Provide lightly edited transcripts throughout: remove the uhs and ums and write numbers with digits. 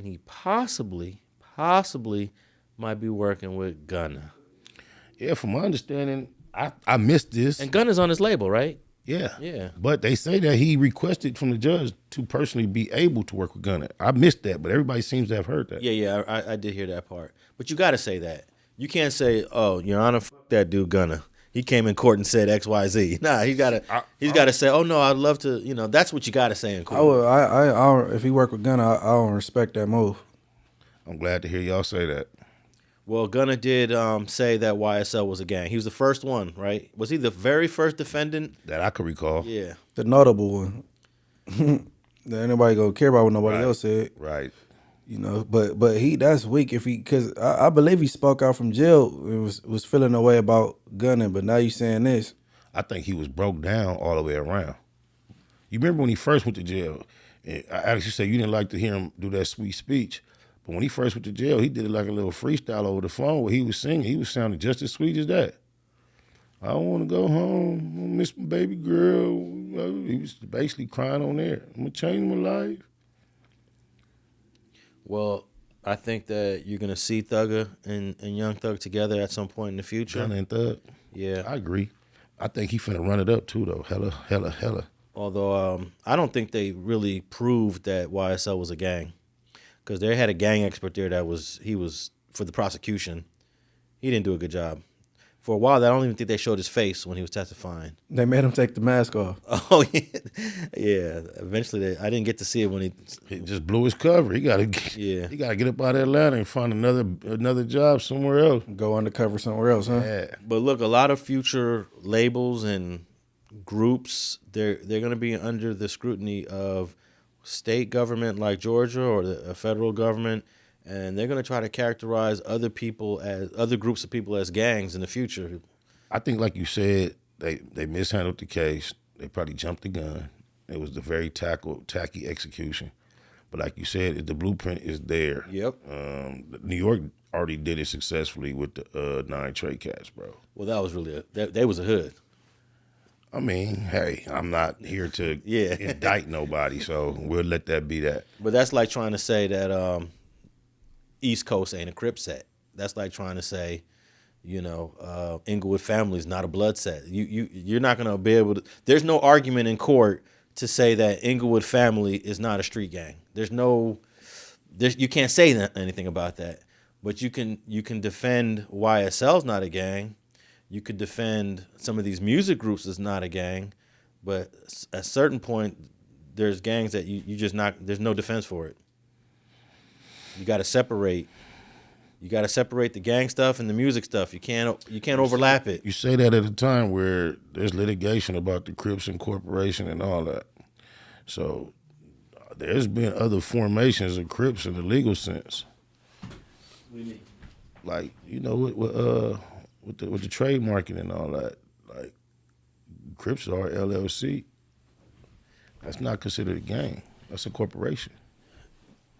and he possibly might be working with Gunna. Yeah, from my understanding, I missed this. And Gunna's on his label, right? Yeah. Yeah. But they say that he requested from the judge to personally be able to work with Gunna. I missed that, but everybody seems to have heard that. Yeah, I did hear that part. But you got to say that. You can't say, "Oh, Your Honor, fuck that dude Gunna. He came in court and said X, Y, Z." Nah, he's got to say, "Oh no, I'd love to." You know, that's what you got to say in court. If he worked with Gunna, I don't respect that move. I'm glad to hear y'all say that. Well, Gunna did say that YSL was a gang. He was the first one, right? Was he the very first defendant? That I could recall. Yeah. The notable one. That anybody gonna care about what nobody else said. Right. You know, but that's weak because I believe he spoke out from jail and was feeling a way about Gunna, but now you saying this. I think he was broke down all the way around. You remember when he first went to jail? And Alex, you said you didn't like to hear him do that sweet speech. But when he first went to jail, he did it like a little freestyle over the phone where he was singing. He was sounding just as sweet as that. I don't want to go home. I miss my baby girl. He was basically crying on there. I'm going to change my life. Well, I think that you're going to see Thugger and Young Thug together at some point in the future. Gunna and Thug. Yeah. I agree. I think he finna run it up too, though. Hella. Although I don't think they really proved that YSL was a gang. Because they had a gang expert there he was for the prosecution. He didn't do a good job. For a while, I don't even think they showed his face when he was testifying. They made him take the mask off. Oh, yeah. Yeah. Eventually, I didn't get to see it when he just blew his cover. He got to get up out of Atlanta and find another job somewhere else. Go undercover somewhere else, huh? Yeah. But look, a lot of future labels and groups, they're going to be under the scrutiny of state government like Georgia or the federal government, and they're going to try to characterize other groups of people as gangs in the future. I think, like you said, they mishandled the case. They probably jumped the gun. It was the very tacky execution. But like you said, the blueprint is there. Yep. New York already did it successfully with the 9 Trey cats, bro. Well, that was really they was a hood. I mean, hey, I'm not here to indict nobody, so we'll let that be that. But that's like trying to say that East Coast ain't a Crip set. That's like trying to say, Inglewood family is not a blood set. You're not gonna be able to. There's no argument in court to say that Inglewood family is not a street gang. You can't say anything about that. But you can defend YSL's not a gang. You could defend some of these music groups as not a gang, but at a certain point, there's gangs that you just not. There's no defense for it. You got to separate. You got to separate the gang stuff and the music stuff. You can't overlap it. You say that at a time where there's litigation about the Crips Incorporation and all that. So there's been other formations of Crips in the legal sense. What do you mean? Like with the trademarking and all that, like Crips are LLC. That's not considered a gang. That's a corporation.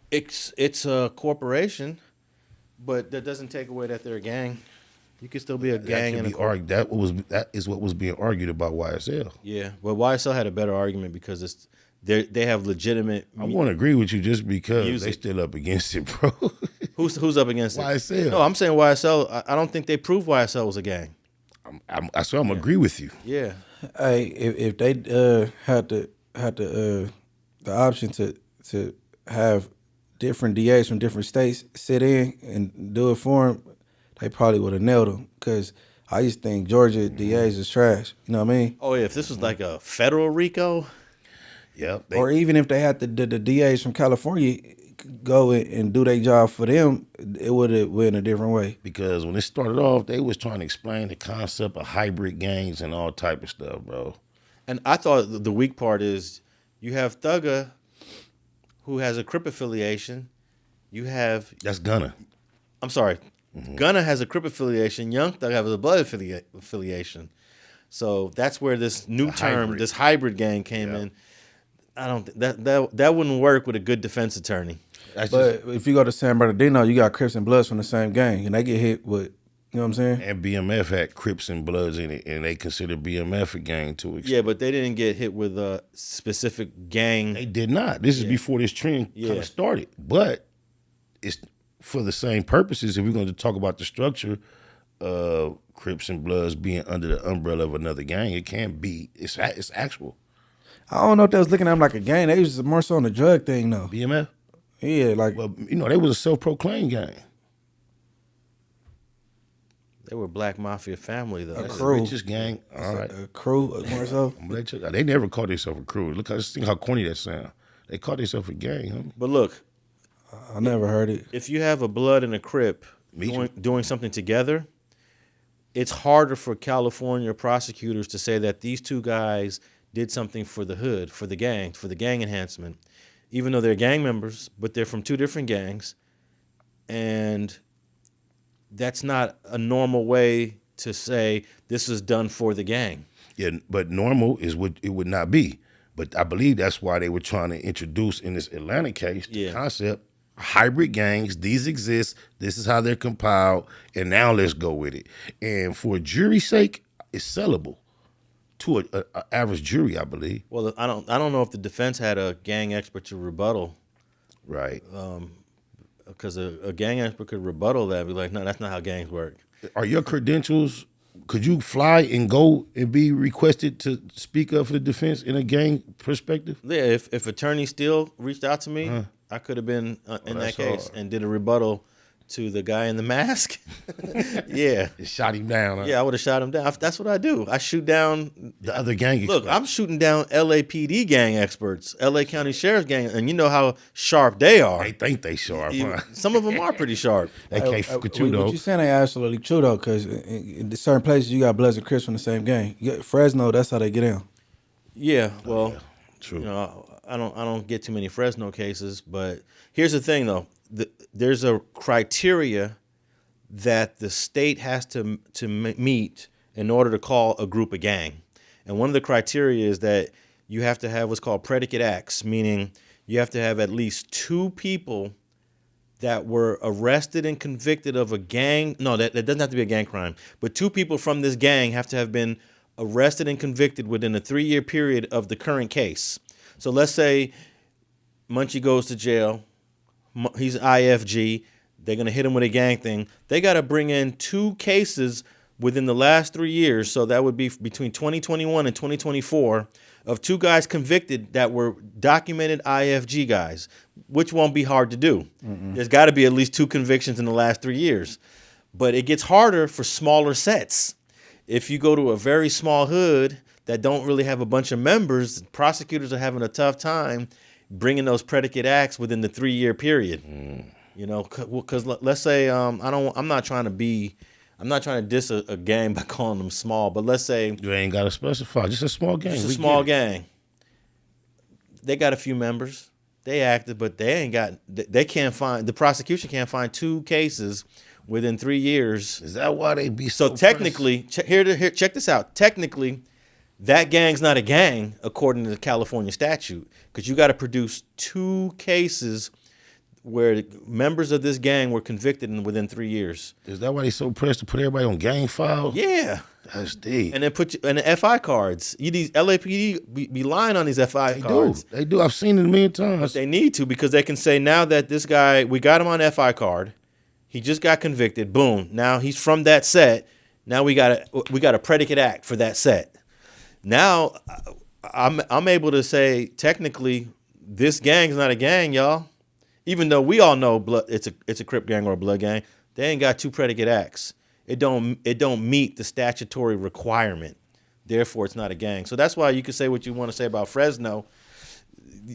It's a corporation, but that doesn't take away that they're a gang. You can still be a gang and that is what was being argued about YSL. Yeah, well, YSL had a better argument because they have legitimate. I want to agree with you just because music. They still up against it, bro. Who's up against it? YSL. No, I'm saying YSL. I don't think they proved YSL was a gang. I'm agree with you. Yeah. Hey, if they had the option to have different DAs from different states sit in and do it for them, they probably would have nailed them. Because I used to think Georgia DAs is trash. You know what I mean? Oh yeah, if this was like a federal RICO. Yep. Or even if they had the DAs from California go and do their job for them, it would have went a different way. Because when it started off, they was trying to explain the concept of hybrid gangs and all type of stuff, bro. And I thought the weak part is you have Thugger, who has a Crip affiliation. That's Gunna. I'm sorry. Mm-hmm. Gunna has a Crip affiliation. Young Thug has a blood affiliation. So that's where this new term, this hybrid gang came in. I don't think that wouldn't work with a good defense attorney. But if you go to San Bernardino, you got Crips and Bloods from the same gang, and they get hit with, you know what I'm saying? And BMF had Crips and Bloods in it, and they consider BMF a gang to extent. Yeah, but they didn't get hit with a specific gang. They did not. This is before this trend kind of started. But it's for the same purposes. If we're going to talk about the structure of Crips and Bloods being under the umbrella of another gang, it can't be. It's actual. I don't know if they was looking at them like a gang. They was more so on the drug thing though. BMF. Yeah, like Well, they was a self-proclaimed gang. They were Black Mafia family though. A That's crew. the richest gang. All right. a crew more so. I'm gonna let you- They never called themselves a crew. Look, just think how corny that sound. They called themselves a gang, huh? But look, I never heard it. if you have a Blood and a Crip doing something together, it's harder for California prosecutors to say that these two guys did something for the hood, for the gang enhancement, even though they're gang members, but they're from two different gangs. And that's not a normal way to say this is done for the gang. Yeah, but normal is what it would not be. But I believe that's why they were trying to introduce in this Atlanta case the concept, hybrid gangs, these exist, this is how they're compiled, and now let's go with it. And for a jury's sake, it's sellable to an average jury, I believe. Well, I don't know if the defense had a gang expert to rebuttal, Right. because a gang expert could rebuttal that, be like, no, that's not how gangs work. Are your credentials, could you fly and go and be requested to speak up for the defense in a gang perspective? Yeah, if Attorney Steele reached out to me, I could have been in that that's case hard. and did a rebuttal to the guy in the mask. Yeah. It shot him down. Huh? Yeah, I would have shot him down. That's what I do. I shoot down. The other gang Look, experts. I'm shooting down LAPD gang experts, LA County Sheriff's gang, and you know how sharp they are. They think they sharp, huh? Some of them are pretty sharp. They can't fuck with you, though. What you saying ain't absolutely true though, because in certain places you got Bloods and Crips from the same gang. You got Fresno, that's how they get in. Yeah, well, True. you know, I don't get too many Fresno cases, but here's the thing though: there's a criteria that the state has to meet in order to call a group a gang, and one of the criteria is that you have to have what's called predicate acts, meaning you have to have at least two people that were arrested and convicted of a gang. No, that doesn't have to be a gang crime, but two people from this gang have to have been arrested and convicted within a 3-year period of the current case. So let's say Munchie goes to jail. He's IFG. They're going to hit him with a gang thing. They got to bring in 2 cases within the last 3 years. So that would be between 2021 and 2024 of 2 guys convicted that were documented IFG guys, which won't be hard to do. There's got to be at least 2 convictions in the last 3 years. But it gets harder for smaller sets. If you go to a very small hood that don't really have a bunch of members, prosecutors are having a tough time bringing those predicate acts within the 3-year period. You know, because let's say I'm not trying to diss a gang by calling them small, but let's say You ain't got to specify. Just a small gang. it's a We small get it. gang. They got a few members. They active, but they ain't got. They can't find. The prosecution can't find 2 cases within 3 years. Is that why they be So so technically, check this out. Technically, that gang's not a gang according to the California statute, because you got to produce 2 cases where members of this gang were convicted within 3 years. Is that why they so pressed to put everybody on gang files? Yeah, That's deep. and then put you in the FI cards. These LAPD be lying on these FI They cards. do. They do. I've seen it a million times. They need to, because they can say now that this guy, we got him on FI card, he just got convicted. Boom. Now he's from that set. Now we got a predicate act for that set. Now I'm able to say technically this gang's not a gang, y'all. Even though we all know it's a Crip gang or a Blood gang, they ain't got 2 predicate acts. It don't meet the statutory requirement. Therefore, it's not a gang. So that's why you can say what you want to say about Fresno.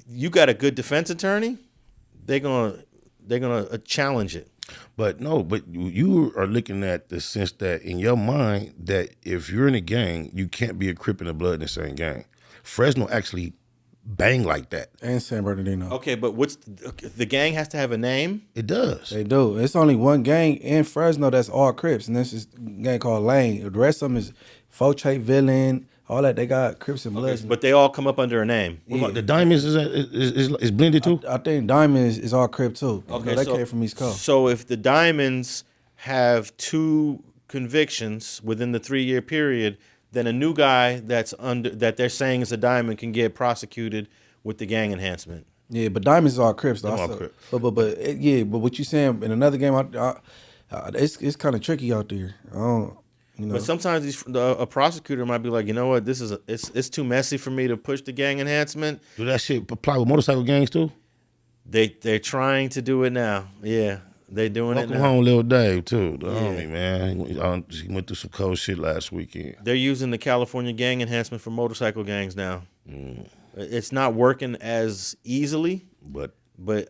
You got a good defense attorney, they're gonna challenge it. But you are looking at the sense that in your mind that if you're in a gang, you can't be a Crip and a Blood in the same gang. Fresno actually bang like that. And San Bernardino. Okay, but what's the gang has to have a name? It does. They do. It's only one gang in Fresno that's all Crips, and this is a gang called Lane. The rest of them is Foche, Villain, all that. They got Crips and Bloods. But they all come up under a name. What about the Diamonds is blended too? I think Diamonds is all Crip too. Okay, They came from East Coast. So if the Diamonds have 2 convictions within the 3-year period, then a new guy that they're saying is a diamond can get prosecuted with the gang enhancement. Yeah, but Diamonds is all Crips though. Them all Crips. But what you saying in another game? It's kind of tricky out there. I don't, you know. But sometimes a prosecutor might be like, you know what, this is it's too messy for me to push the gang enhancement. Do that shit apply with motorcycle gangs too? They're trying to do it now. Yeah, they're doing it Welcome now. home, Lil Dave too. The homie, man. He went through some cold shit last weekend. They're using the California gang enhancement for motorcycle gangs now. It's not working as easily, But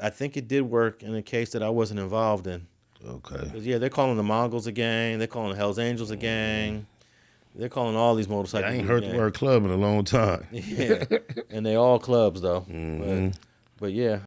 I think it did work in a case that I wasn't involved in. okay. 'Cause, yeah, they're calling the Mongols a gang. They're calling the Hells Angels a gang. They're calling all these motorcycle I ain't gangs heard the word club in a long time. Yeah, and they all clubs though. But yeah.